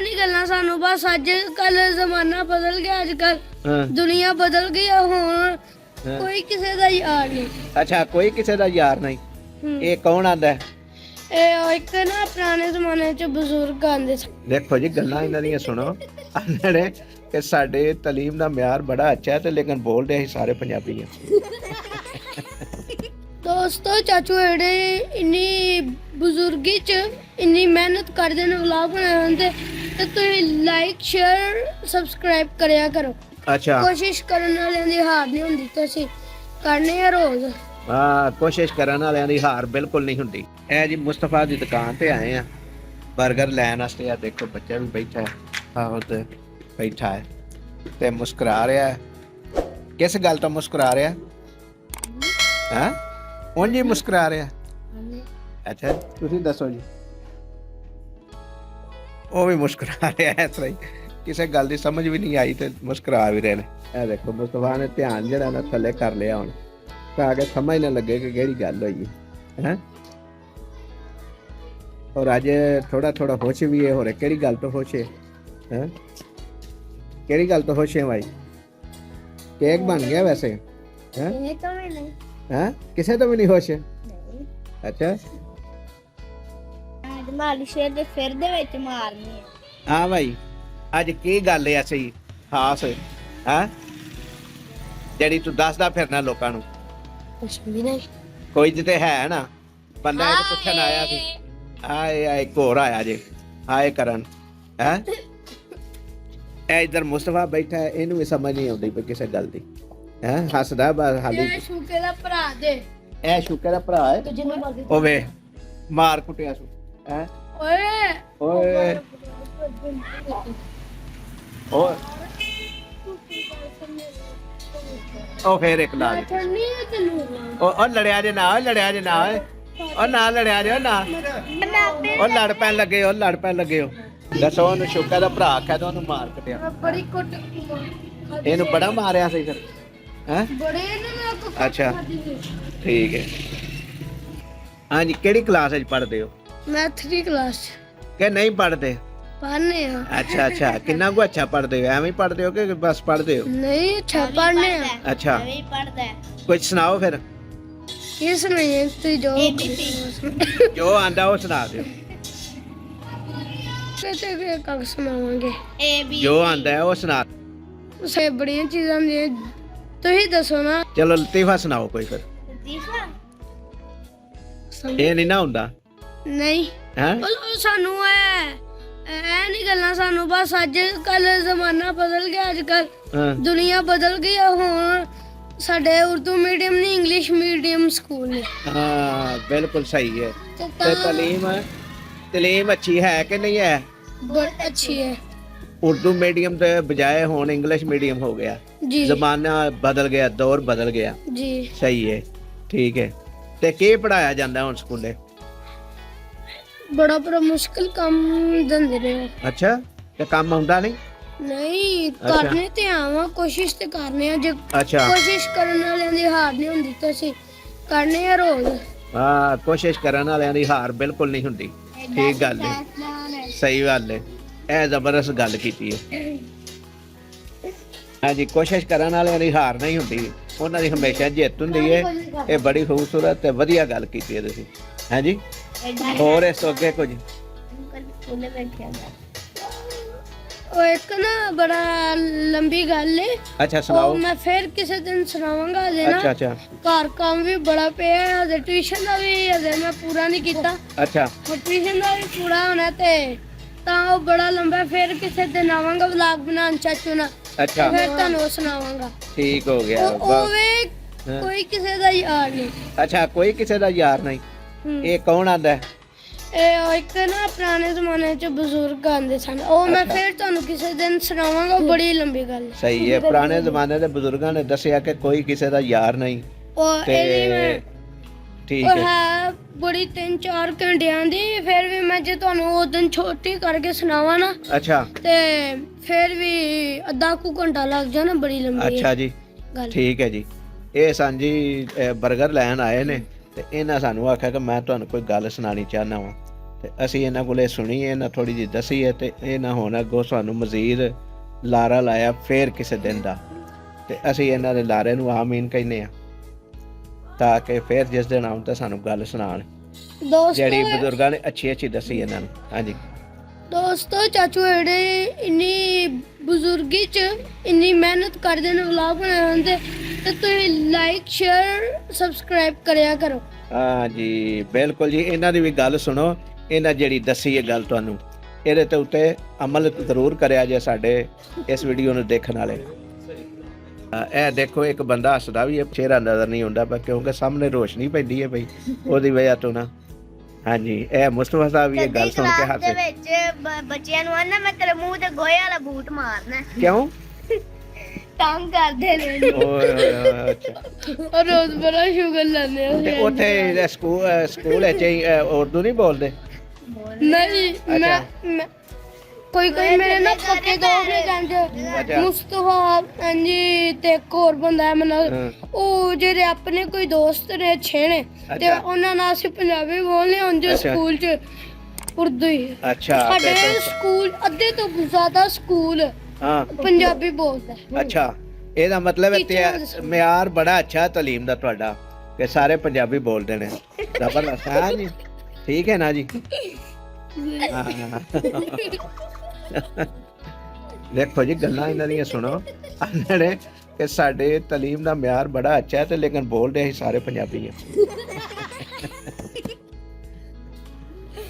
नहीं गल्लां सानू बस अजकल जमाना बदल गया अजकल दुनिया बदल गई हुण कोई किसी दा यार नहीं। अच्छा कोई किसी का यार नहीं। ये कौन आंदा है? एक ना पुराने जमाने च बजुर्ग आंदे सन। देखो जी गल्लां इन्हां दियां सुनो आंदे ने कि साडे तलीम दा म्यार बड़ा अच्छा है ते लेकिन बोलदे असीं सारे पंजाबी हैं। दोस्तों चाचू एड़े इन्नी बुजुर्गी च इन्नी मेहनत करदे ने व्लॉग बनाए होंदे ते तुसीं लाइक शेयर सब्सक्राइब करया करो। अच्छा कोशिश करन वालें दी हार नहीं हुंदी तुसीं करने आ रोज। हाँ कोशिश करन वालियां दी हार बिल्कुल नहीं हुंदी। ए जी मुस्तफा दी दुकान ते आए हैं बर्गर लैन वास्ते। आ देखो बच्चा भी बैठा है आहो ते बैठा है ते मुस्कुरा रहा है। किस गल तो मुस्कुरा रहा है? हाँ उंज ही मुस्कुरा रहा है। अच्छा तुसीं दसो जी। वो भी मुस्कुरा रहा है इस तरह ही किसी गल की समझ भी नहीं आई तो मुस्कुरा भी रहे हैं। देखो मुस्तफा ने ध्यान जरा ना थले कर लिया हुण ताकि समझ ना लगे कि केड़ी गल होई है। और अज थोड़ा थोड़ा खुश भी है। होर केड़ी गल तो खुश है? हैं केड़ी गल तो खुश है भाई? केक बन गया वैसे हैं? हैं किसे तो भी नहीं खुश? अच्छा मालिश दे फिर दे विच मारनी है। हाँ भाई अज की गल है ऐसी खास है ਜਿਹੜੀ ਤੂੰ ਦੱਸਦਾ ਫਿਰਨਾ ਲੋਕਾਂ ਨੂੰ? कुछ भी नहीं। ਕੋਈ ਜਿੱਤੇ ਹੈ ਨਾ ਬੰਦਾ ਇਹ ਪੁੱਛਣ ਆਇਆ ਸੀ। ਆਏ ਆਏ ਘੋਰ ਆਇਆ ਜੇ ਆਏ ਕਰਨ ਹੈ। ਇਹ ਇਧਰ ਮੁਸਤਫਾ ਬੈਠਾ ਹੈ ਇਹਨੂੰ ਵੀ ਸਮਝ ਨਹੀਂ ਆਉਂਦੀ ਪਈ ਕਿਸੇ ਗੱਲ ਦੀ ਹੈ। ਹੱਸਦਾ ਬਸ ਹਾਲੀ। ਇਹ ਸ਼ੂਕੇ ਦਾ ਭਰਾ ਦੇ। ਇਹ ਸ਼ੁਕਰ ਦਾ ਭਰਾ ਹੈ। ਉਹ ਵੇ ਮਾਰ ਕੁੱਟਿਆ ਸੂ ਹੈ। ਓਏ ਓਏ ਓਏ ਉਹ ਫੇਰ ਇੱਕ ਲਾ ਦੇ। ਠੰਡੀ ਤੈਨੂੰ ਉਹ ਲੜਿਆ ਜੇ ਨਾ ਲੜਿਆ ਜੇ ਨਾ ਉਹ ਨਾ ਲੜਿਆ ਜੇ ਨਾ ਉਹ ਲੜ ਪੈਣ ਲੱਗੇ ਉਹ ਲੜ ਪੈਣ ਲੱਗੇ ਉਹ। ਦੱਸੋ ਉਹਨੂੰ ਸ਼ੁਕਰ ਦਾ ਭਰਾ ਆਖਿਆ ਤਾਂ ਉਹਨੂੰ ਮਾਰ ਕੱਟਿਆ। ਬੜੀ ਕੁੱਟ ਇਹਨੂੰ ਬੜਾ ਮਾਰਿਆ ਸੀ ਫਿਰ ਹੈ। ਬੜੇ ਨੇ ਨਾ ਕੋ ਅੱਛਾ ਠੀਕ ਹੈ। ਹਾਂਜੀ ਕਿਹੜੀ ਕਲਾਸ ਵਿੱਚ ਪੜ੍ਹਦੇ ਹੋ? ਮੈਂ 3 ਕਲਾਸ ਕਿ ਨਹੀਂ ਪੜ੍ਹਦੇ? ਪੜ੍ਹਨੇ ਆ। ਅੱਛਾ ਅੱਛਾ ਕਿੰਨਾ ਕੁ ਅੱਛਾ ਪੜ੍ਹਦੇ ਹੋ? ਐਵੇਂ ਹੀ ਪੜ੍ਹਦੇ ਹੋ ਕਿ ਬਸ ਪੜ੍ਹਦੇ ਹੋ? ਨਹੀਂ ਅੱਛਾ ਪੜ੍ਹਨੇ ਆ। ਅੱਛਾ ਵੀ ਪੜ੍ਹਦਾ ਕੁਝ ਸੁਣਾਓ ਫਿਰ। ਕਿਸ ਨਹੀਂ ਤੂੰ ਜੋ ਜੋ ਆਂਦਾ ਉਹ ਸੁਣਾ ਦਿਓ। ਕਿਤੇ ਵੀ ਕੱਖ ਸੁਣਾਵਾਂਗੇ। ਜੋ ਆਂਦਾ ਹੈ ਉਹ ਸੁਣਾ। ਸੇ ਬੜੀਆਂ ਚੀਜ਼ਾਂ ਨੇ ਤੁਸੀਂ ਦੱਸੋ ਨਾ। ਚਲੋ ਲਤੀਫਾ ਸੁਣਾਓ ਕੋਈ ਫਿਰ। ਇਹ ਨਹੀਂ ਨਾ ਹੁੰਦਾ ਨਹੀਂ ਹੈ। ਉਹ ਸਾਨੂੰ ਐ ਨਹੀਂ ਗੱਲਾਂ ਸਾਨੂੰ ਬਸ ਅੱਜ ਕੱਲ ਜ਼ਮਾਨਾ ਬਦਲ ਗਿਆ ਅਜਕਲ ਦੁਨੀਆ ਬਦਲ ਗਈ ਹੁਣ ਸਾਡੇ ਉਰਦੂ ਮੀਡੀਅਮ ਨਹੀਂ ਇੰਗਲਿਸ਼ ਮੀਡੀਅਮ ਸਕੂਲ ਨੇ। हाँ बिल्कुल सही है। तो तलीम अच्छी है कि नहीं है? बहुत अच्छी है। उर्दू मीडियम के बजाय हुण इंग्लिश मीडियम हो गया। जी जमाना बदल गया दौर बदल गया। जी सही है ठीक है। ते की पढ़ाया जाता हुण स्कूले? बड़ा बड़ा मुश्किल काम दंदे ने। अच्छा ते काम आउंदा नहीं? नहीं करने ते आवा कोशिश ते करने आ जे अच्छा कोशिश करन वालें दी हार नहीं हुंदी तुसीं करने आ रोज। हाँ कोशिश करन वालियां दी हार बिल्कुल नहीं हुंदी। ठीक गल है सही गल है। ए जबरदस्त गल कीती है। हाँ जी कोशिश करन वालियां दी हार नहीं हुंदी उन्हां दी हमेशा जिੱਤ ਹੁੰਦੀ है। ये बड़ी खूबसूरत ते वधिया गल कीती है तुसीं। हाँ जी और इस तो अगे कुछ ਉਹ ਇੱਕ ਨਾ ਬੜਾ ਲੰਬੀ ਗੱਲ ਹੈ। अच्छा सुनाओ। ਮੈਂ ਫਿਰ ਕਿਸੇ ਦਿਨ ਸੁਣਾਵਾਂਗਾ ਜੇ ਨਾ। अच्छा अच्छा ਘਰ ਕੰਮ ਵੀ ਬੜਾ ਪਿਆ ਹੈ ਤੇ ਟਿਊਸ਼ਨ ਦਾ ਵੀ ਅਜੇ ਮੈਂ ਪੂਰਾ ਨਹੀਂ ਕੀਤਾ। अच्छा ਟਿਊਸ਼ਨ ਦਾ ਵੀ ਪੂਰਾ ਹੋਣਾ ਤੇ ਤਾਂ ਉਹ ਬੜਾ ਲੰਬਾ ਫਿਰ ਕਿਸੇ ਦਿਨ ਆਵਾਂਗਾ ਵਲੌਗ ਬਣਾਉਣ ਚਾਚੂ ਨਾਲ। अच्छा ਫਿਰ ਤੁਹਾਨੂੰ ਸੁਣਾਵਾਂਗਾ। ठीक हो गया। ਉਹ ਵੇ ਕੋਈ ਕਿਸੇ ਦਾ ਯਾਰ ਨਹੀਂ। अच्छा कोई किसी का यार नहीं। ये कौन आंदा है? ਇਹ ਇੱਕ ਨਾ ਪੁਰਾਣੇ ਜ਼ਮਾਨੇ 'ਚ ਬਜ਼ੁਰਗ ਆਂਦੇ ਸਨ ਉਹ ਮੈਂ ਫਿਰ ਤੁਹਾਨੂੰ ਕਿਸੇ ਦਿਨ ਸੁਣਾਵਾਂਗਾ ਬੜੀ ਲੰਬੀ ਗੱਲ ਹੈ। सही है पुराने जमाने के बुजुर्गों ने दसिया कि कोई किसी का यार नहीं। ਉਹ ते ਇਹਦੀ ਮੈਂ ठीक ਉਹ है ਹੈ ਬੜੀ 3-4 ਘੰਟਿਆਂ ਦੀ ਫਿਰ ਵੀ ਮੈਂ ਜੇ ਤੁਹਾਨੂੰ ਉਹ ਦਿਨ ਛੋਟੀ ਕਰਕੇ ਸੁਣਾਵਾਂ ਨਾ अच्छा ਤੇ ਫਿਰ ਵੀ ਅੱਧਾ ਕੁ ਘੰਟਾ ਲੱਗ ਜਾਣਾ ਬੜੀ ਲੰਬੀ अच्छा जी ਗੱਲ। ठीक है जी। ਇਹ ਸਾਂਝੀ 버ਗਰ ਲੈਣ ਆਏ ਨੇ ਤੇ ਇਹਨਾਂ ਸਾਨੂੰ ਆਖਿਆ ਕਿ ਮੈਂ ਤੁਹਾਨੂੰ ਕੋਈ ਗੱਲ ਸੁਣਾਣੀ ਚਾਹਨਾ ਵਾਂ ਤੇ ਅਸੀਂ ਇਹਨਾਂ ਕੋਲੇ ਸੁਣੀ ਹੈ, ਇਹਨਾਂ ਥੋੜੀ ਜਿਹੀ ਦਸੀ ਹੈ ਤੇ ਇਹਨਾਂ ਹੁਣ ਅੱਗੋਂ ਸਾਨੂੰ ਮਜ਼ੀਦ ਲਾਰਾ ਲਾਇਆ ਫੇਰ ਕਿਸੇ ਦਿਨ ਦਾ, ਤੇ ਅਸੀਂ ਇਹਨਾਂ ਦੇ ਲਾਰੇ ਨੂੰ ਆਮੀਨ ਕਹਿੰਦੇ ਆ, ਤਾਂ ਕਿ ਫੇਰ ਜਿਸ ਦਿਨ ਆਉਣ ਤਾਂ ਸਾਨੂੰ ਗੱਲ ਸੁਣਾਉਣ ਜਿਹੜੀ ਦੋਸਤੋ ਬਜ਼ੁਰਗਾਂ ਨੇ ਅੱਛੀ ਅੱਛੀ ਦੱਸੀ ਇਹਨਾਂ ਨੂੰ। ਹਾਂਜੀ ਦੋਸਤੋ ਚਾਚੂ ਜਿਹੜੇ ਇੰਨੀ ਬਜ਼ੁਰਗੀ ਚ ਇੰਨੀ ਮਿਹਨਤ ਕਰਦੇ ਨੇ ਵਲੌਗ ਬਣਾਉਣ ਦੇ, ਤੇ ਤੁਸੀਂ ਲਾਈਕ ਸ਼ੇਅਰ ਸਬਸਕ੍ਰਾਈਬ ਕਰਿਆ ਕਰੋ। ਹਾਂਜੀ ਬਿਲਕੁਲ ਜੀ, ਇਹਨਾਂ ਦੀ ਵੀ ਗੱਲ ਸੁਣੋ, ਇਹਨਾਂ ਜਿਹੜੀ ਦੱਸੀ ਹੈ ਗੱਲ ਤੁਹਾਨੂੰ, ਇਹਦੇ ਤੇ ਉੱਤੇ ਅਮਲ ਜ਼ਰੂਰ ਕਰਿਆ ਜੇ ਸਾਡੇ ਇਸ ਵੀਡੀਓ ਨੂੰ ਦੇਖਣ ਵਾਲੇ। ਇਹ ਦੇਖੋ ਇੱਕ ਬੰਦਾ ਹੱਸਦਾ ਵੀ ਹੈ, ਚਿਹਰਾ ਨਜ਼ਰ ਨਹੀਂ ਆਉਂਦਾ ਪਰ ਕਿਉਂਕਿ ਸਾਹਮਣੇ ਰੋਸ਼ਨੀ ਪੈਂਦੀ ਹੈ ਬਈ ਉਹਦੀ ਵਜ੍ਹਾ ਤੋਂ ਨਾ। ਹਾਂਜੀ ਇਹ ਮੁਸਤਫਾ ਸਾਹਿਬ ਵੀ ਇਹ ਗੱਲ ਸੁਣ ਕੇ ਹੱਸੇ। ਬੱਚਿਆਂ ਨੂੰ ਆਨਾ ਮੈਂ ਤੇਰੇ ਮੂੰਹ ਤੇ ਗੋਹੇ ਵਾਲਾ ਬੂਟ ਮਾਰਨਾ, ਕਿਉਂ? ਤੰਗ ਕਰਦੇ ਨੇ ਓਏ ਹੋਏ, ਅੱਛਾ। ਔਰ ਰੋਜ਼ ਬੜਾ ਸ਼ੁਗਰ ਲੈਂਦੇ ਆ। ਤੇ ਉੱਥੇ ਸਕੂਲ ਵਿੱਚ ਉਰਦੂ ਨਹੀਂ ਬੋਲਦੇ? ਨਹੀਂ ਮੈਂ ਕੋਈ ਮੇਰੇ ਨਾ ਪੱਕੇ ਦੋਸਤ ਨੇ ਕਹਿੰਦੇ ਮੁਸਤਫਾ ਹਾਂਜੀ ਤੇ ਇੱਕ ਹੋਰ ਬੰਦਾ ਹੈ ਮਨ, ਉਹ ਜਿਹੜੇ ਆਪਣੇ ਕੋਈ ਦੋਸਤ ਨੇ ਅੱਛੇ ਨੇ ਤੇ ਉਹਨਾਂ ਨਾਲ ਅਸੀਂ ਪੰਜਾਬੀ ਬੋਲਨੇ ਹੁੰਦੇ ਸਕੂਲ ਚ ਉਰਦੂ ਹੀ। ਅੱਛਾ ਸਾਡੇ ਸਕੂਲ ਅੱਧੇ ਤੋਂ ਜ਼ਿਆਦਾ ਸਕੂਲ ਹਾਂ ਪੰਜਾਬੀ ਬੋਲਦਾ। ਅੱਛਾ ਇਹਦਾ ਮਤਲਬ ਹੈ ਮਿਆਰ ਬੜਾ ਅੱਛਾ ਤਾਲੀਮ ਦਾ ਤੁਹਾਡਾ ਕਿ ਸਾਰੇ ਪੰਜਾਬੀ ਬੋਲਦੇ ਨੇ। ਜ਼ਬਰਦਸਤ ਹੈ ਜੀ, ਠੀਕ ਹੈ ਨਾ ਜੀ। ਦੇਖੋ ਜੀ ਗੱਲਾਂ ਇਹਨਾਂ ਦੀਆਂ ਸੁਣੋ, ਜਿਹੜੇ ਕਿ ਸਾਡੇ ਤਾਲੀਮ ਦਾ ਮਿਆਰ ਬੜਾ ਅੱਛਾ ਹੈ ਤੇ ਲੇਕਿਨ ਬੋਲਦੇ ਅਸੀਂ ਸਾਰੇ ਪੰਜਾਬੀ ਹਾਂ।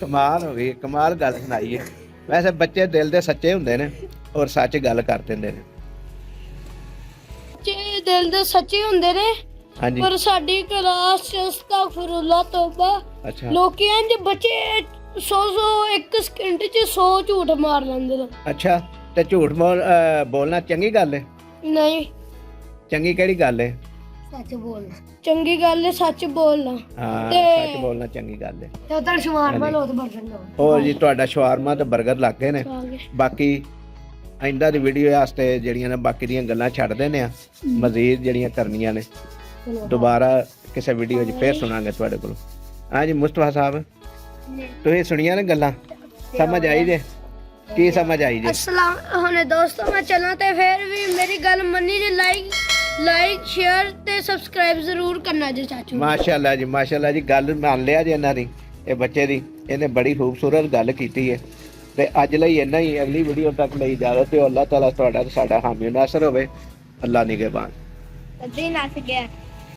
ਕਮਾਲ ਹੋ ਗਈ, ਕਮਾਲ ਗੱਲ ਸੁਣਾਈ ਹੈ। ਵੈਸੇ ਬੱਚੇ ਦਿਲ ਦੇ ਸੱਚੇ ਹੁੰਦੇ ਨੇ ਔਰ ਸੱਚ ਗੱਲ ਕਰ ਦਿੰਦੇ ਨੇ। ਬੱਚੇ ਦਿਲ ਦੇ ਸੱਚੇ ਹੁੰਦੇ ਨੇ ਹਾਂਜੀ ਪਰ ਸਾਡੀ ਕਲਾਸ ਚ ਅਸਤਗਫੁਰੁੱਲਾਹ ਤੌਬਾ ਅੱਛਾ ਲੋਕੀ ਇੰਜ ਬੱਚੇ 100 ਇੱਕ ਸਕਿੰਟ ਚ 100 ਝੂਠ ਮਾਰ ਲੈਂਦੇ ਨੇ। ਅੱਛਾ ਤੇ ਝੂਠ ਬੋਲਣਾ ਚੰਗੀ ਗੱਲ ਹੈ? ਨਹੀਂ ਚੰਗੀ ਕਿਹੜੀ ਗੱਲ ਹੈ? ਸੱਚ ਬੋਲਣਾ ਚੰਗੀ ਗੱਲ ਹੈ, ਸੱਚ ਬੋਲਣਾ। ਹਾਂ ਤੇ- ਸੱਚ ਬੋਲਣਾ ਚੰਗੀ ਗੱਲ ਹੈ। ਤੇ ਉਧਰ ਸ਼ਵਾਰਮਾ ਲੋਤ ਬਰਗਰ ਲੋ। ਹੋਰ ਜੀ ਤੁਹਾਡਾ ਸ਼ਵਾਰਮਾ ਤੇ 버ਗਰ ਲੱਗ ਗਏ ਨੇ। ਬਾਕੀ ਆਇੰਦਾ ਦੀ ਵੀਡੀਓ ਵਾਸਤੇ ਜਿਹੜੀਆਂ ਨੇ ਬਾਕੀ ਦੀਆਂ ਗੱਲਾਂ ਛੱਡ ਦਿੰਦੇ ਆ, ਮਜ਼ੀਦ ਜਿਹੜੀਆਂ ਕਰਨੀਆਂ ਨੇ ਦੁਬਾਰਾ ਕਿਸੇ ਵੀਡੀਓ 'ਚ ਫੇਰ ਸੁਣਾਂਗੇ ਤੁਹਾਡੇ ਕੋਲ। ਹਾਂਜੀ ਮੁਸਤਫਾ ਸਾਹਿਬ ਤੁਸੀਂ ਸੁਣੀਆਂ ਨੇ ਗੱਲਾਂ, ਸਮਝ ਆਈ ਜੇ? ਕੀ ਸਮਝ ਆਈ ਜੇ? ਅਸਲਾਮ ਹੁਣ ਦੋਸਤੋ ਮੈਂ ਚੱਲਾਂ ਤੇ ਫੇਰ ਵੀ ਮੇਰੀ ਗੱਲ ਮੰਨੀ ਜੇ ਲਾਈਕ ਸ਼ੇਅਰ ਤੇ ਸਬਸਕ੍ਰਾਈਬ ਜ਼ਰੂਰ ਕਰਨਾ ਜੀ ਚਾਚੂ। ਮਾਸ਼ਾਅੱਲਾ ਜੀ, ਮਾਸ਼ਾਅੱਲਾ ਜੀ, ਗੱਲ ਮੰਨ ਲਿਆ ਜੀ ਇਹਨਾਂ ਦੀ, ਇਹ ਬੱਚੇ ਦੀ। ਇਹਨੇ ਬੜੀ ਖੂਬਸੂਰਤ ਗੱਲ ਕੀਤੀ ਹੈ ਤੇ ਅੱਜ ਲਈ ਇੰਨਾ ਹੀ। ਅਗਲੀ ਵੀਡੀਓ ਤੱਕ ਲਈ ਇਜਾਜ਼ਤ ਦਿਓ। ਅੱਲਾਹ ਤਾਲਾ ਤੁਹਾਡਾ ਤੇ ਸਾਡਾ ਹਾਮੀ ਨਾਸਰ ਹੋਵੇ। ਅੱਲਾ ਨਿਗਹਿਬਾਨ। ਕਦੀ ਨੱਸ ਗਿਆ।